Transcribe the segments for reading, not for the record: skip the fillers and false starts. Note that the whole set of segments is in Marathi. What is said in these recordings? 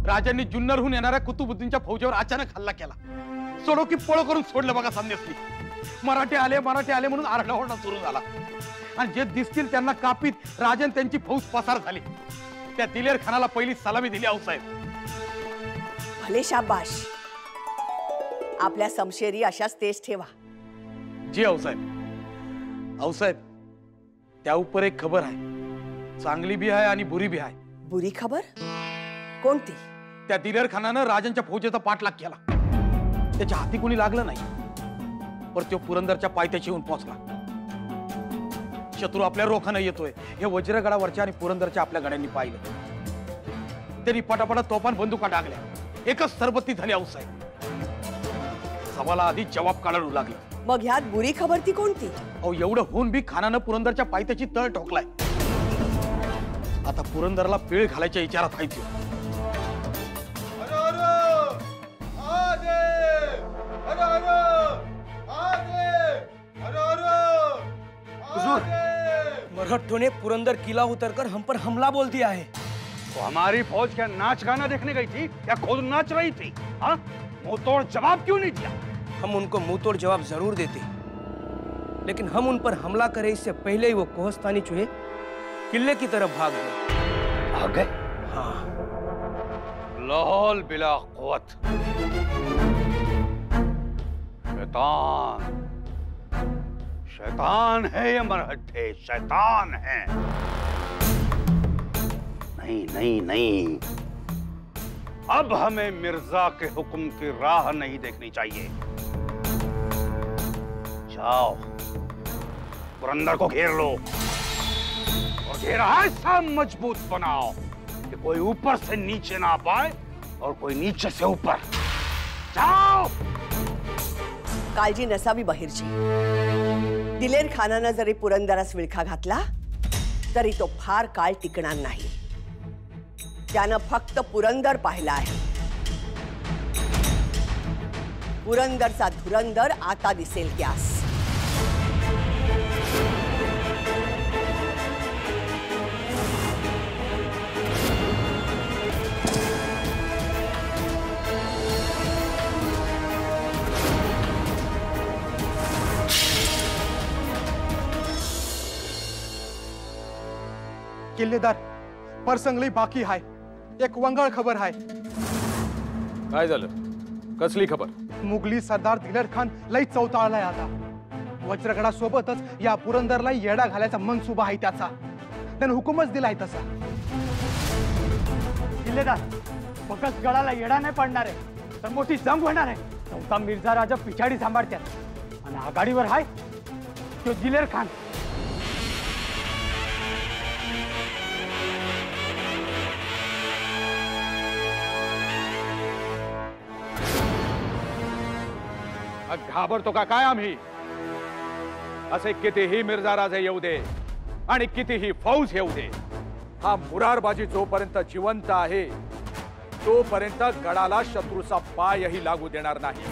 राजांनी जुन्नरहून येणाऱ्या कुतुबुद्दीनच्या फौजेवर अचानक हल्ला केला। सोडो की पळो करून सोडलं बघा संदेशनी। मराठे आले म्हणून आरडाओरडा सुरू झाला आणि जे दिसतील त्यांना कापीत राजन त्यांची फौज पसार झाली। त्या दिलेर खानाला पहिली सलामी दिली आऊसाहेब। भले शाबाश, आपल्या समशेरी अशाच तेज ठेवा। जी आऊसाहेब। आऊसाहेब, त्या ऊपर एक खबर आहे, चांगली भी आहे आणि बुरी भी आहे। बुरी खबर कोणती? त्या दिलेर खानानं राजांच्या फौजेचा पाठलाग केला। त्याच्या हाती कोणी लागलं नाही, पण तो पुरंदरच्या पायथ्याशी येऊन पोहोचला। शत्रू आपल्या रोखानं येतोय हे वज्रगडावरच्या आणि पुरंदरच्या आपल्या गड्यांनी पाहिलं। त्यांनी पटापटा तोफान बंदुका टाकल्या, एकच सरबत्ती झाली आऊसाहेब। सवाला आधी जवाब काढू लागले। मग ह्यात बुरी खबर ती कोणती? अहो, एवढं होऊन बी खानानं पुरंदरच्या पायथ्याची तळ ठोकलाय। आता पुरंदरला पीळ घालायच्या विचारात आहे तो। मरहट्टों ने पुरंदर किला उतरकर हम पर हमला बोल दिया है। तो हमारी फौज क्या नाच गाना देखने गई थी या खुद नाच रही थी? हाँ, मुंह तोड़ जवाब क्यों नहीं दिया? हम उनको मुंह तोड़ जवाब जरूर देते, लेकिन हम उन पर हमला करें इससे पहले ही वो कोहस्तानी चूहे किले की तरफ भाग गए। भाग गए? हाँ। लाहौल बिला क़ुव्वत। शैतान, शैतान है ये मरहट्टे, शैतान है। नहीं नहीं नहीं, अब हमें मिर्जा के हुक्म की राह नहीं देखनी चाहिए। जाओ, पुरंदर को घेर लो और घेरा ऐसा मजबूत बनाओ कि कोई ऊपर से नीचे ना पाए और कोई नीचे से ऊपर। जाओ। काळजी नसावी बहिर्जी। दिलेर खानानं जरी पुरंदरास विळखा घातला तरी तो फार काळ टिकणार नाही। त्यानं फक्त पुरंदर पाहिला आहे। पुरंदरचा धुरंदर आता दिसेल त्यास। किल्लेदार, परसंगली बाकी हाय, एक वंगळ खबर हाय। काय झालं? कसली खबर? मुघली सरदार दिलेर खान लई चौताळलाय आता। वज्रगडासोबतच या पुरंदरला येडा घालायचा मनसुबा आहे त्याचा। त्यानं हुकूमच दिलाय तसा। किल्लेदार, फक्त गडाला येडा नाही पडणार आहे तर मोठी जंग होणार आहे। चौथा मिर्झा राजा पिछाडी सांभाळतात आणि आघाडीवर हाय तो दिलेर खान। घाबरतो का काय आम्ही? असे कितीही मिर्झा राजे येऊ दे आणि कितीही फौज येऊ दे, हा मुरारबाजी जोपर्यंत जिवंत आहे तोपर्यंत गडाला शत्रूचा पायही लागू देणार नाही।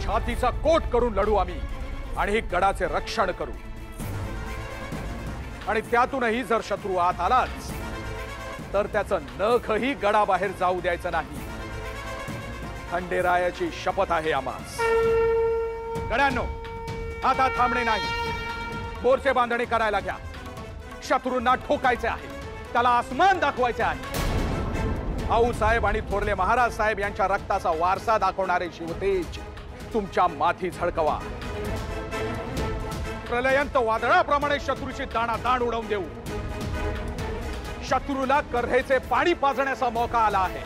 छातीचा कोट करून लढू आम्ही आणि ही गडाचे रक्षण करू। आणि त्यातूनही जर शत्रू आत आलाच तर त्याचं नखही गडाबाहेर जाऊ द्यायचं नाही। खंडेरायाची शपथ आहे आम्हास। गड्यांनो, आता थांबणे नाही, मोर्चे बांधणी करायला घ्या। शत्रूंना ठोकायचे आहे, त्याला आसमान दाखवायचे आहे। आऊसाहेब आणि थोरले महाराज साहेब यांच्या रक्ताचा वारसा दाखवणारे शिवतेज तुमच्या माथी झळकवा। प्रलयंत वादळाप्रमाणे शत्रूची दाणादाण उडवून देऊ। शत्रूला कर्हेचे पाणी पाजण्याचा मौका आला आहे।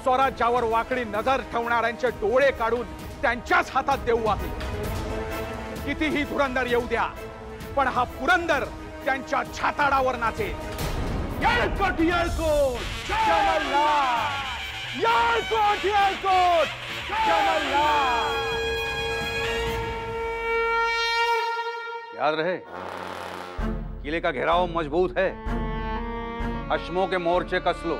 स्वराज्यावर वाकडी नजर ठेवणाऱ्यांचे डोळे काढून त्यांच्याच हातात देऊ आहे। कितीही धुरंदर येऊ द्या, पण हा पुरंदर त्यांच्या छाताडावर नाचेल। येळकोट येळकोट जमल्ला, येळकोट येळकोट जमल्ला। याद रहे, किले का घेराव मजबूत है। हश्मों के मोर्चे कस लो,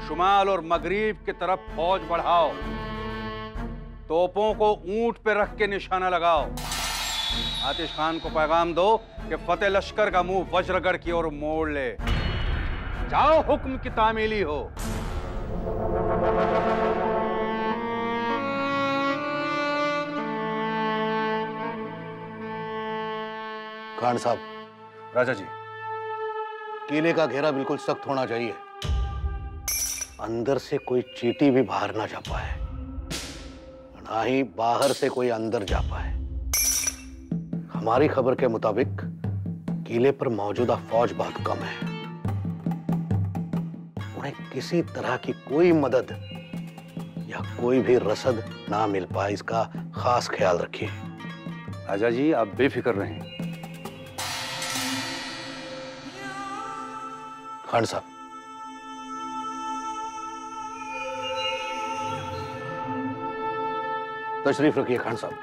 शुमाल और मगरिब की तरफ फौज बढ़ाओ। तोपों को ऊंट पे रख के निशाना लगाओ। आतिश खान को पैगाम दो कि फतेह लश्कर का मुंह वज्रगढ़ की ओर मोड़ ले। जाओ, हुक्म की तामीली हो। खान साहब, राजा जी, किले का घेरा बिल्कुल सख्त होना चाहिए। अंदर से कोई चींटी भी बाहर ना जा पाए, ना ही बाहर से कोई अंदर जा पाए। हमारी खबर के मुताबिक किले पर मौजूदा फौज बहुत कम है। उन्हें किसी तरह की कोई मदद या कोई भी रसद ना मिल पाए, इसका खास ख्याल रखिए। राजा जी, आप बेफिक्र रहें। खान साहब, तशरीफ रखिए। खान साहब,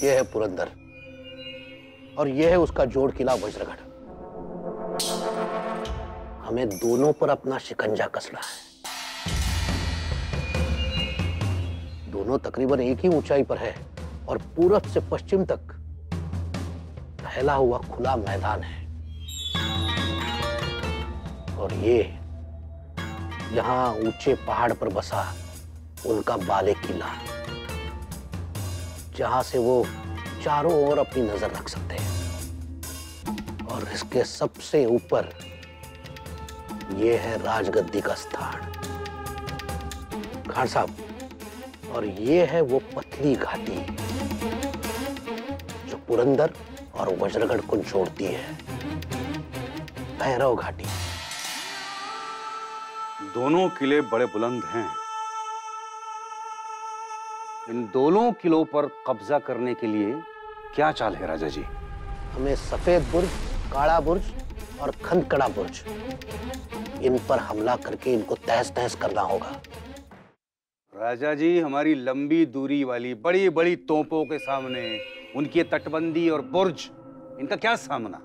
यह है पुरंदर और यह है उसका जोड़ किला वज्रगढ़। हमें दोनों पर अपना शिकंजा कसना है। दोनों तकरीबन एक ही ऊंचाई पर है और पूरब से पश्चिम तक फैला हुआ खुला मैदान है। और ये यहां ऊंचे पहाड़ पर बसा उनका बाले किला, जहां से वो चारों ओर अपनी नजर रख सकते हैं। और इसके सबसे ऊपर ये है राजगद्दी का स्थान। खान साहब, और ये है वो पतली घाटी जो पुरंदर और वज्रगढ़ को जोड़ती है, भैरव घाटी। दोनों किले बड़े बुलंद हैं। इन दोनों किलों पर कब्जा करने के लिए क्या चाल है राजा जी? हमें सफेद बुर्ज, काला बुर्ज और खंदकड़ा बुर्ज, इन पर हमला करके इनको तहस नहस करना होगा। राजा जी, हमारी लंबी दूरी वाली बड़ी बड़ी तोपों के सामने उनकी तटबंदी और बुर्ज, इनका क्या सामना?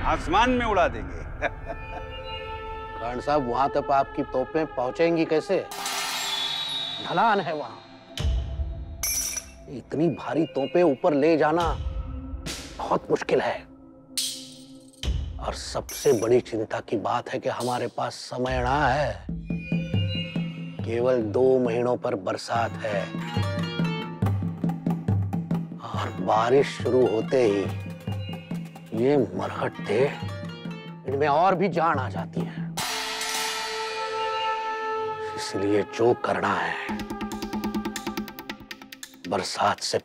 आसमान में उड़ा देंगे। खान साहब, वहां तक आपकी तोपें पहुंचेंगी कैसे? ढलान है वहां। इतनी भारी तोपें ऊपर ले जाना बहुत मुश्किल है। और सबसे बड़ी चिंता की बात है कि हमारे पास समय ना है। केवल 2 महीनों पर बरसात है और बारिश शुरू होते ही ये मरहट्टे, इनमें और भी जान आ जाती है। इसलिए जो करना है, बरसात से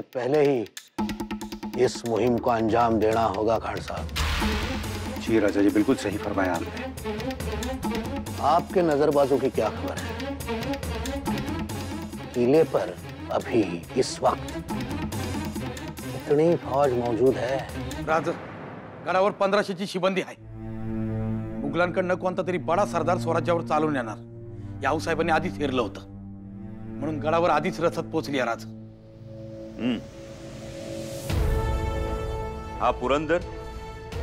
पहले ही इस मुहिम को अंजाम देना होगा। खान साहब जी राजा जी, बिल्कुल सही फरमाया आपने। आपके नजरबाजों की क्या खबर है? किले पर अभी इस वक्त इतनी फौज मौजूद है? राज, गडावर 1500ची शिबंदी आहे। मुघलांकडनं कोणता तरी बडा सरदार स्वराज्यावर चालून येणार या आऊसाहेबांनी आधीच हेरलं होतं, म्हणून गडावर आधीच रसद पोहोचली आहे राज। हा पुरंदर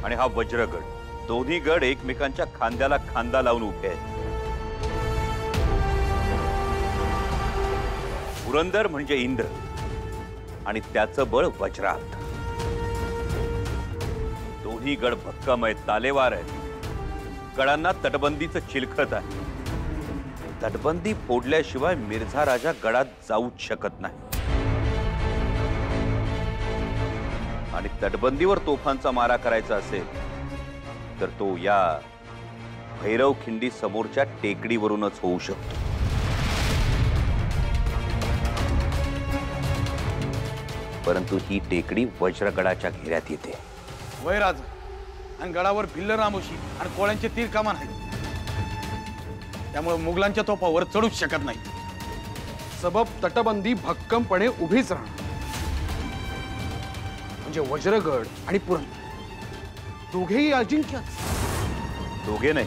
आणि हा वज्रगड, दोन्ही गड एकमेकांच्या खांद्याला खांदा लावून उभे आहेत। पुरंदर म्हणजे इंद्र आणि त्याचं बळ वज्रात। दोन्ही गड भक्कम आहेत, तालेवार आहेत। गडांना तटबंदीचं चिलखत आहे। तटबंदी फोडल्याशिवाय मिर्झा राजा गडात जाऊच शकत नाही आणि तटबंदीवर तोफांचा मारा करायचा असेल तर तो या भैरव खिंडी समोरच्या टेकडीवरूनच होऊ शकतो। परंतु ही टेकडी वज्रगडाच्या घेऱ्यात येते। वैराज, आणि गडावर भिल्ल रामोशी आणि कोळ्यांचे तीर कमान आहेत, त्यामुळे मुघलांच्या तोफावर चढूच शकत नाही। सबब तटबंदी भक्कमपणे उभीच राहणार। म्हणजे वज्रगड आणि पुरंदर दोघेही अजिंक्यच। दोघे नाही,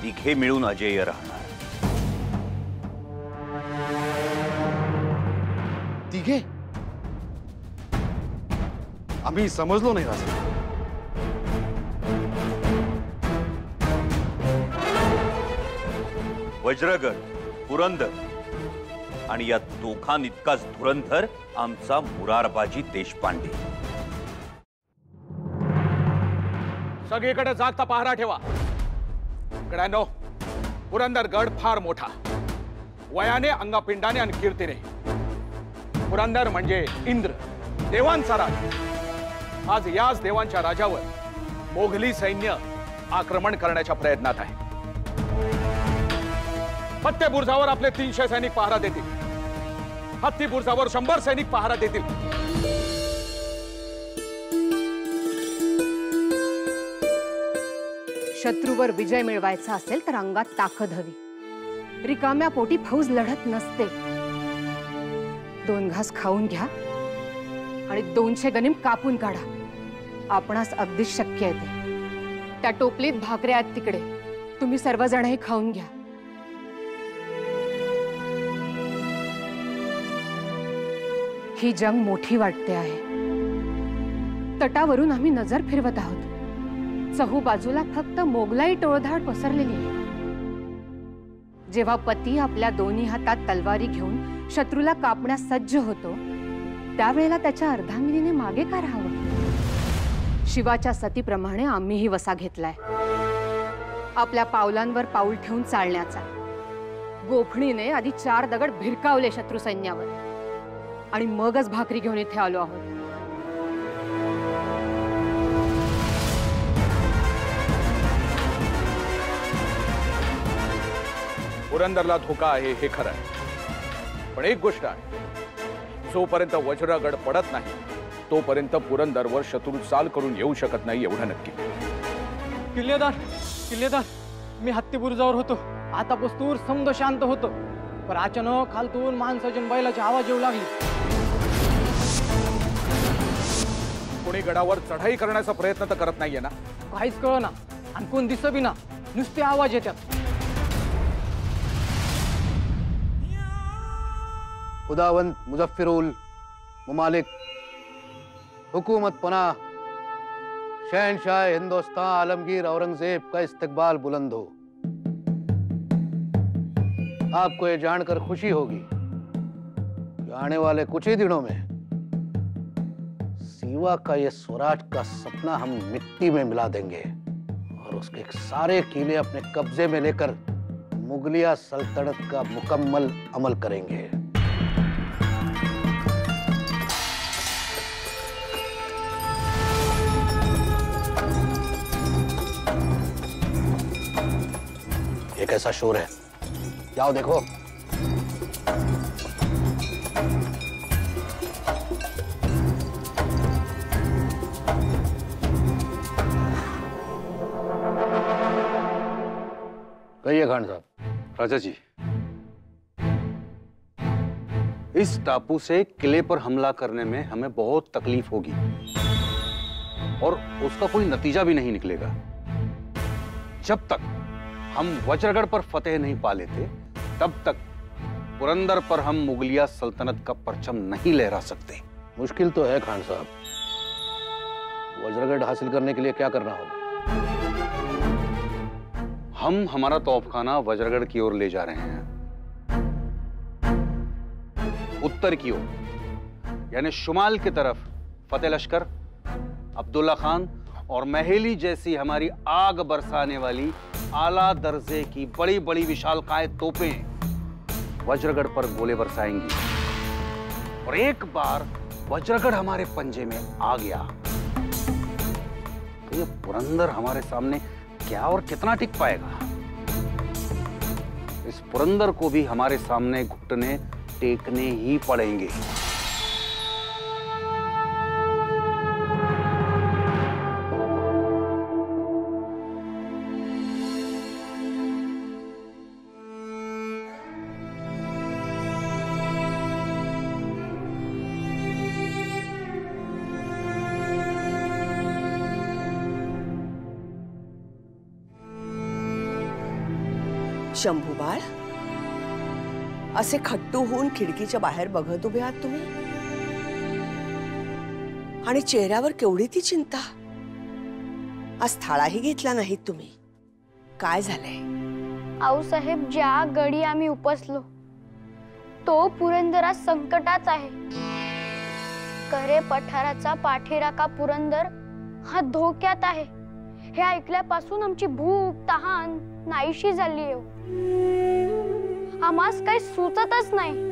तिघे मिळून अजेय राहणार। तिघे? आम्ही समजलो नाही राजा। वज्रगड, पुरंदर आणि या दोघांइतकाच धुरंधर आमचा मुरारबाजी देशपांडे. सगळीकडे जागता पहारा ठेवा. गड्यांनो, पुरंदरगड फार मोठा, वयाने, अंगापिंडाने आणि कीर्तीने. पुरंदर म्हणजे इंद्र, देवांचा राजा. आज याच देवांच्या राजावर मोघली सैन्य आक्रमण करण्याच्या प्रयत्नात आहे. फत्तेबुर्जावर आपले 300 सैनिक पहारा देतील. हत्तीबुर्जावर 100 सैनिक पहारा देतील. शत्रूवर विजय मिळवायचा असेल तर अंगात ताकद हवी. रिकाम्या पोटी फौज लढत नसते. 2 घास खाऊन घ्या आणि 200 गनिम कापून काढा. आपणास अगदीच शक्य आहे ते. त्या टोपलीत भाकऱ्या आहेत तिकडे, तुम्ही सर्वजणही खाऊन घ्या. ही जंग मोठी वाटते आहे. तटावरून आम्ही नजर फिरवत आहोत. चहूबाजूला फक्त मोगलाई टोळधाड पसरलेली आहे. जेव्हा पती आपल्या दोन्ही हातात तलवारी घेऊन शत्रूला कापण्यास सज्ज होतो, त्यावेळेला त्याच्या अर्धांगिनीने मागे का राहावं? शिवाच्या सतीप्रमाणे आम्हीही वसा घेतलाय. आपल्या पावलांवर पाऊल ठेवून चालण्याचा. गोफणीने आधी 4 दगड भिरकावले शत्रू सैन्यावर आणि मगच भाकरी घेऊन इथे आलो आहोत. पुरंदरला धोका आहे हे खरं आहे, पण एक गोष्ट आहे, जोपर्यंत वज्रगड पडत नाही तोपर्यंत पुरंदरवर शत्रू चाल करून येऊ शकत नाही, एवढं नक्की. किल्लेदार, मी हत्तीबुर्जावर होतो. आता पस्तूर समद शांत होतो, पण अचानक खालतून माणसाच्या बैलाची आवाज येऊ लागली. कोणी गडावर चढाई करण्याचा प्रयत्न तर करत नाहीये ना? काहीच कळना आणि कोण दिस बी ना, नुसते आवाज येतात. खुदावंत मुजफ्फिरुल मुमालिक हुकूमत पनाह शहनशाह हिंदुस्तान आलमगीर औरंगजेब का इस्तकबाल बुलंद हो. आपको ये जानकर खुशी होगी कि आने वाले कुछ ही दिनों में सीवा का ये स्वराज का सपना हम मिट्टी में मिला देंगे और उसके सारे किले अपने कब्जे में लेकर मुगलिया सल्तनत का मुकम्मल अमल करेंगे. ये कैसा शोर है? जाओ देखो. कहिए खान साहब. राजा जी, इस टापू से किले पर हमला करने में हमें बहुत तकलीफ होगी और उसका कोई नतीजा भी नहीं निकलेगा जब तक हम वज्रगढ़ पर फतेह नहीं पा लेते. तब तक पुरंदर पर हम मुगलिया सल्तनत का परचम नहीं लहरा सकते. मुश्किल तो है खान साहब. वज्रगढ़ हासिल करने के लिए क्या करना होगा? हम हमारा तोपखाना वज्रगढ़ की ओर ले जा रहे हैं, उत्तर की ओर, यानी शुमाल की तरफ. फतेह लश्कर, अब्दुल्ला खान और महेली जैसी हमारी आग बरसाने वाली आला दर्जे की बड़ी बड़ी विशालकाय तोपें वज्रगढ़ पर गोले बरसाएंगी. और एक बार वज्रगढ़ हमारे पंजे में आ गया तो ये पुरंदर हमारे सामने क्या और कितना टिक पाएगा. इस पुरंदर को भी हमारे सामने घुटने टेकने ही पड़ेंगे. शंभूबाळ, असे खट्टू होऊन खिडकीच्या बाहेर बघत उभे आहात तुम्ही, आणि चेहऱ्यावर केवढी ती चिंता. आज थाळाही घेतला नाहीत तुम्ही. काय झालंय? आऊसाहेब, ज्या गडी आम्ही उपसलो तो पुरंदरा संकटात आहे. करे पठाराचा पाठीराखा पुरंदर हा धोक्यात आहे. हे ऐकल्यापासून आमची भूक तहान नाहीशी झाली आहे. आम्हास काही सुचतच नाही.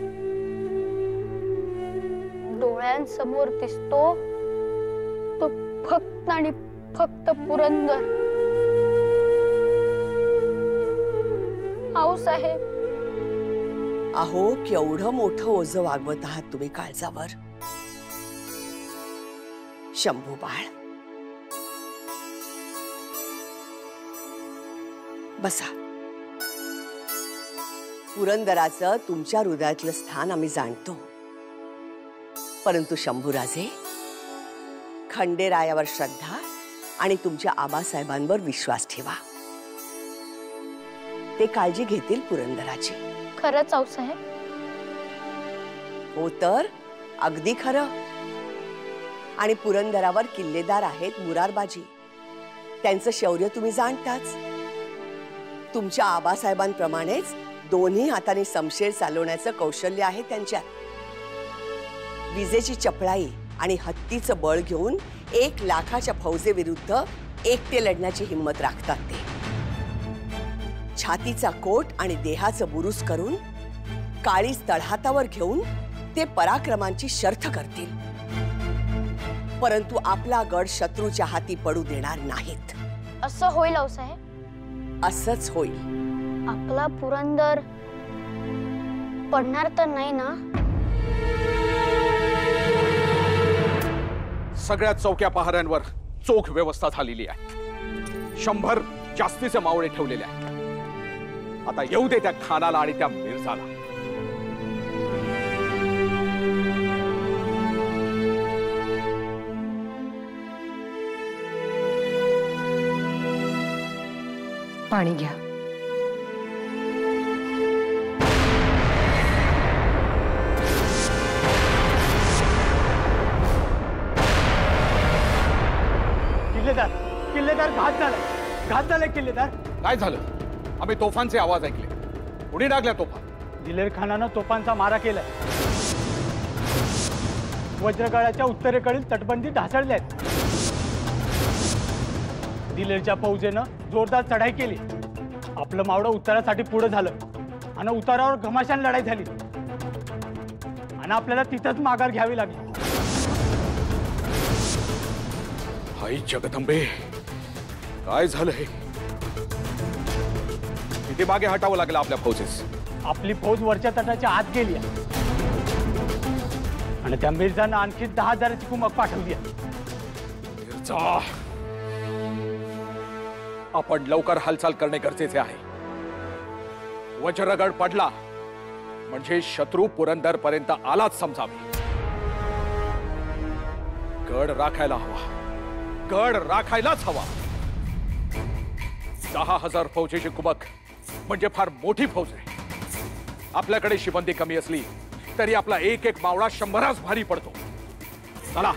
डोळ्यांसमोर दिसतो तो फक्त आणि फक्त पुरंदर. आहो साहेब. अहो केवढं मोठं ओझं वागवत आहात तुम्ही काळजावर. शंभू बाळ, बसा. पुरंदराचं तुमच्या हृदयातलं स्थान आम्ही जाणतो, परंतु शंभूराजे, खंडेरायावर श्रद्धा आणि तुमच्या आबासाहेबांवर विश्वास ठेवा. ते काळजी घेतील पुरंदराची. खरंच आऊसाहेब? हो तर अगदी खरं. आणि पुरंदरावर किल्लेदार आहेत मुरारबाजी. त्यांचं शौर्य तुम्ही जाणताच. तुमच्या आबासाहेबांप्रमाणेच दोन्ही हाताने शमशेर चालवण्याचं कौशल्य आहे त्यांच्यात. विजेची चपळाई आणि हत्तीचं बळ घेऊन 1 लाखाच्या फौजेविरुद्ध एकटे लढण्याची हिंमत राखतात ते. छातीचा कोट आणि देहाचं बुरुस करून काळीज तळहातावर घेऊन ते पराक्रमांची शर्थ करतील. परंतु आपला गड शत्रूच्या हाती पडू देणार नाहीत. असं होईल आऊसाहेब? असंच होईल. आपला पुरंदर पडणार तर नाही ना? सगळ्या चौक्या पहाऱ्यांवर चोख व्यवस्था झालेली आहे. 100 जास्तीचे मावळे ठेवलेले आहेत. आता येऊ दे त्या खानाला आणि त्या मिर्झाला. पाणी घ्या. किल्लेदार, किल्लेदार, घात झालाय किल्लेदार. काय झालं? आम्ही तोफांचे आवाज ऐकले. कुणी डागल्या तोफा? दिलेर खानानं तोफांचा मारा केलाय. वज्रगडाच्या उत्तरेकडील तटबंदी ढासळल्या आहेत. दिलेरच्या फौजेनं जोरदार चढाई केली. आपलं मावळं उतारासाठी पुढे झालं आणि उतारावर घमाशान लढाई झाली आणि आपल्याला तिथंच माघार घ्यावी लागली. आई जगदंबे, काय झालं हे? किती मागे हटावं लागलं आपल्या फौजेस? आपली फौज वरच्या तटाच्या आत गेली आणि त्या मिर्झानं आणखी 10,000ची कुमक पाठवली. मिर्झा, आपण लवकर हालचाल करणे गरजेचे आहे. वज्रगड पडला म्हणजे शत्रू पुरंदर पर्यंत आलाच समजावे. गड राखायला हवा. गड राखायलाच हवा. 10,000 फौजेची कुमक म्हणजे फार मोठी फौज आहे. आपल्याकडे शिबंदी कमी असली तरी आपला एक एक मावळा 100 भारी पडतो. चला.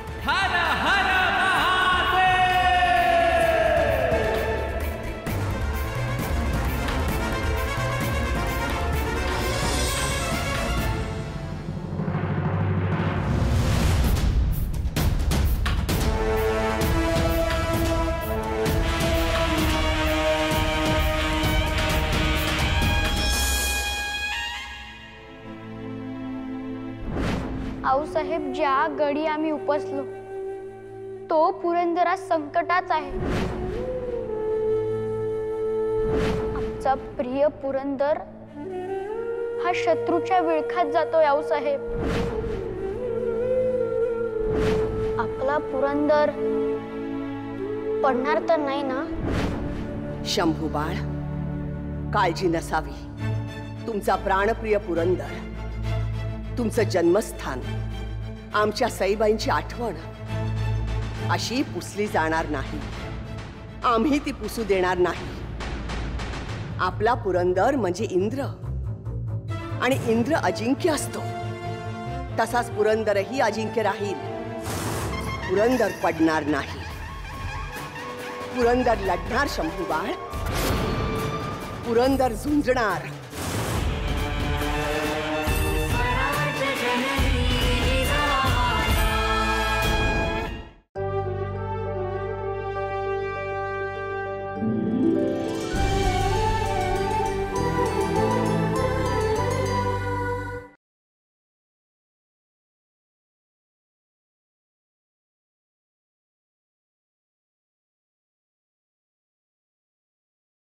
आऊसाहेब, ज्या गडी आम्ही उपसलो तो पुरंदरा संकटात आहे. आमचा प्रिय पुरंदर हा शत्रूच्या विळखात जातोय. आऊसाहेब, आपला पुरंदर पडणार तर नाही ना? शंभू बाळ, काळजी नसावी. तुमचा प्राणप्रिय पुरंदर, तुमचं जन्मस्थान, आमच्या सईबाईंची आठवण अशी पुसली जाणार नाही. आम्ही ती पुसू देणार नाही. आपला पुरंदर म्हणजे इंद्र आणि इंद्र अजिंक्य असतो. तसाच पुरंदरही अजिंक्य राहील. पुरंदर पडणार नाही. पुरंदर लढणार शंभू बाळ. पुरंदर झुंजणार.